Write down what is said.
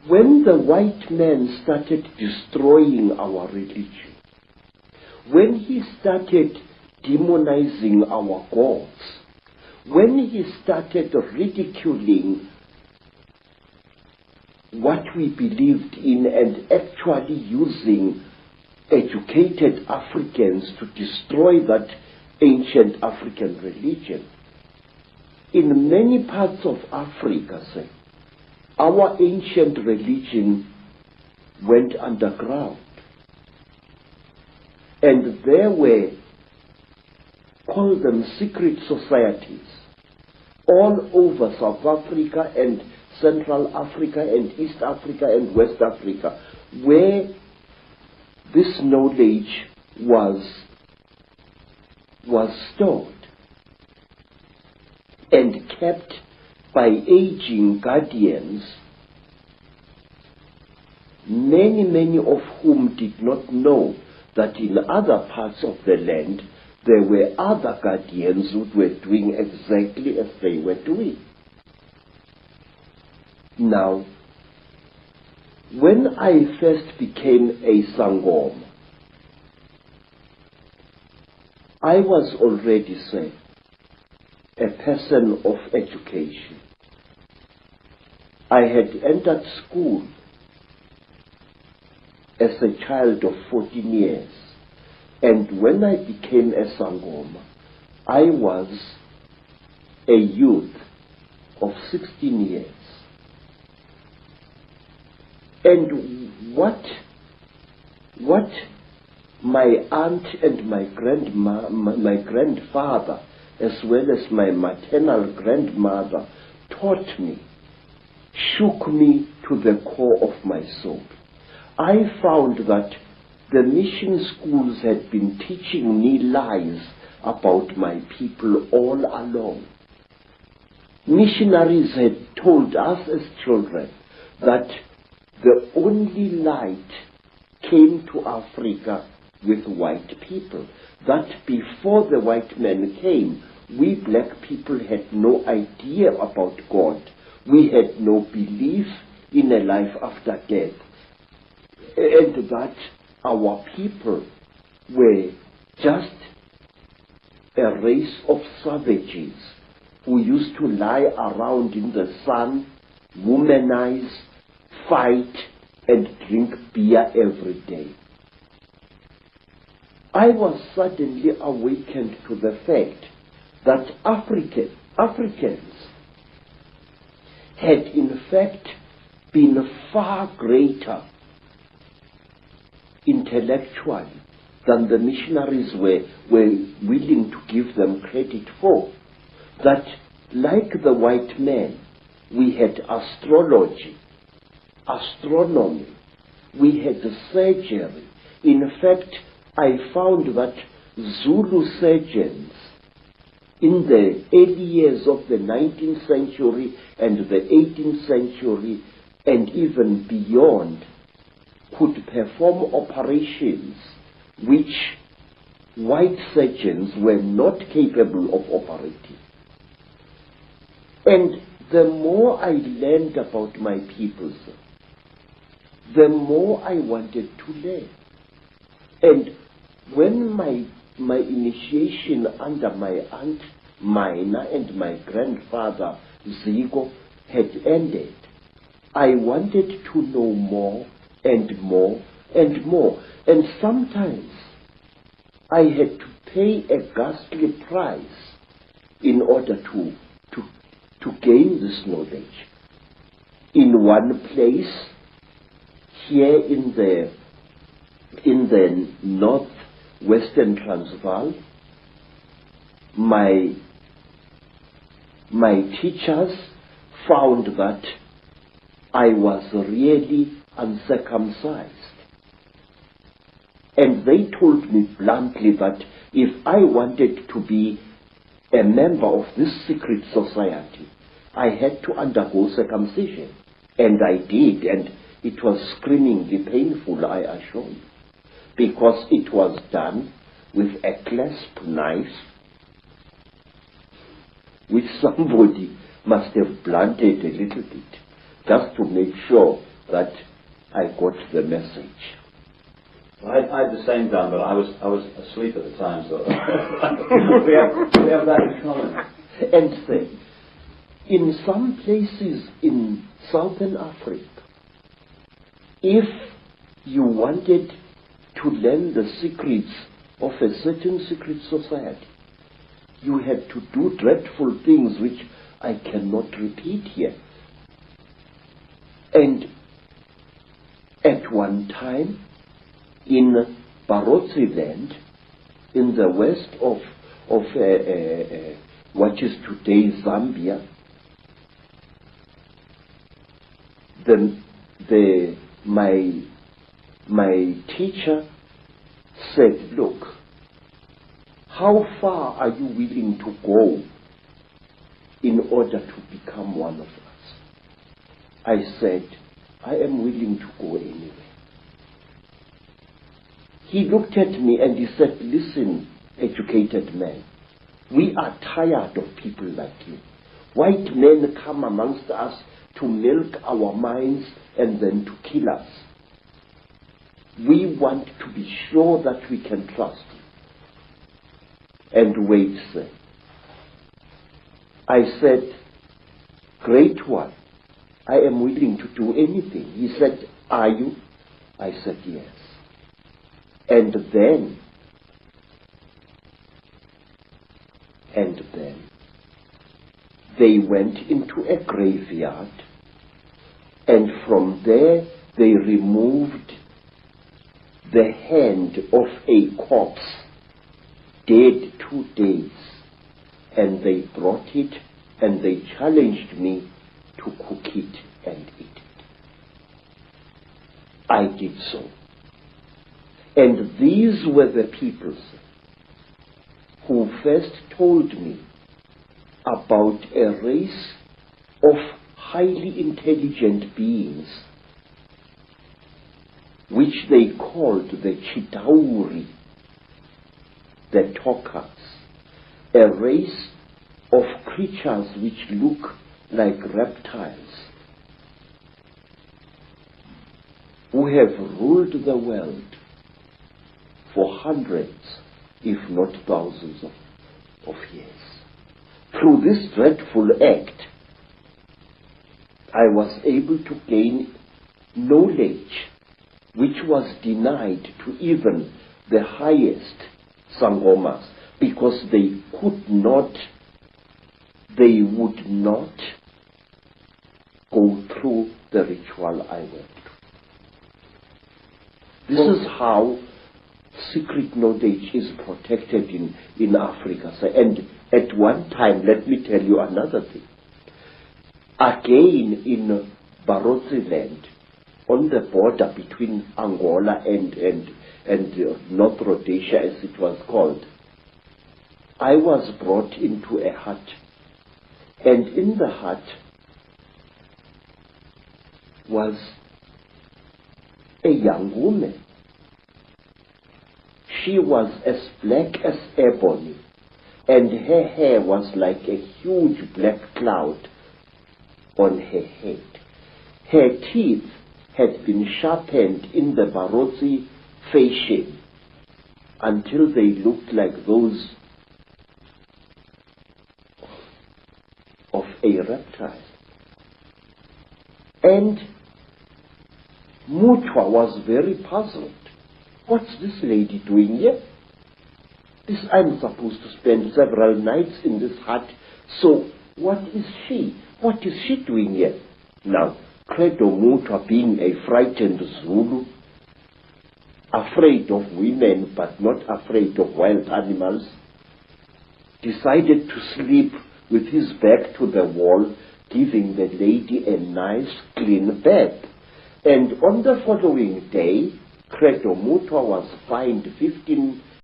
When the white man started destroying our religion, when he started demonizing our gods, when he started ridiculing what we believed in and actually using educated Africans to destroy that ancient African religion, in many parts of Africa, say, our ancient religion went underground. And there were, call them secret societies, all over South Africa and Central Africa and East Africa and West Africa, where this knowledge was stored and kept by aging guardians, many of whom did not know that in other parts of the land there were other guardians who were doing exactly as they were doing. Now, when I first became a Sangoma, I was already, say, a person of education. I had entered school as a child of 14 years, and when I became a Sangoma, I was a youth of 16 years. And what my aunt and my grandfather, as well as my maternal grandmother, taught me, shook me to the core of my soul. I found that the mission schools had been teaching me lies about my people all along. Missionaries had told us as children that the only light came to Africa with white people, that before the white man came, we black people had no idea about God. We had no belief in a life after death, and that our people were just a race of savages who used to lie around in the sun, womanize, fight, and drink beer every day. I was suddenly awakened to the fact that Africans had in fact been far greater intellectually than the missionaries were willing to give them credit for. That, like the white man, we had astrology, astronomy, we had surgery. In fact, I found that Zulu surgeons in the early years of the 19th century and the 18th century and even beyond could perform operations which white surgeons were not capable of operating. And the more I learned about my peoples, the more I wanted to learn. And when my initiation under my aunt Mina and my grandfather Zigo had ended, I wanted to know more and more and more. And sometimes I had to pay a ghastly price in order to gain this knowledge. In one place, here in the northwestern Transvaal, my teachers found that I was really uncircumcised. And they told me bluntly that if I wanted to be a member of this secret society, I had to undergo circumcision. And I did, and it was screamingly painful, I assure you, because it was done with a clasp knife, which somebody must have blunted a little bit, just to make sure that I got the message. Well, I had the same done, but I was asleep at the time, so we have that in common. And say, in some places in Southern Africa, if you wanted to learn the secrets of a certain secret society, you had to do dreadful things which I cannot repeat here. And at one time, in Barotse land, in the west of what is today Zambia, my teacher said, look, how far are you willing to go in order to become one of us? I said, I am willing to go anywhere. He looked at me and he said, listen, educated man, we are tired of people like you. White men come amongst us to milk our minds and then to kill us. We want to be sure that we can trust you. And wait, sir. I said, great one, I am willing to do anything. He said, are you? I said, yes. And then they went into a graveyard, and from there they removed the hand of a corpse, dead 2 days, and they brought it and they challenged me to cook it and eat it. I did so. And these were the people who first told me about a race of highly intelligent beings which they called the Chitauri, the talkers, a race of creatures which look like reptiles, who have ruled the world for hundreds, if not thousands of years. Through this dreadful act, I was able to gain knowledge which was denied to even the highest Sangomas, because they would not go through the ritual I went through. This is how secret knowledge is protected in Africa. And at one time, let me tell you another thing. Again, in Barotse land, on the border between Angola and North Rhodesia, as it was called, I was brought into a hut. And in the hut was a young woman. She was as black as ebony, and her hair was like a huge black cloud on her head. Her teeth had been sharpened in the Barotse fashion until they looked like those of a reptile. And Mutwa was very puzzled. What's this lady doing here? I'm supposed to spend several nights in this hut, so what is she? What is she doing here? Now, Credo Mutwa, being a frightened Zulu, afraid of women but not afraid of wild animals, decided to sleep with his back to the wall, giving the lady a nice clean bed. And on the following day, Credo Mutwa was fined 15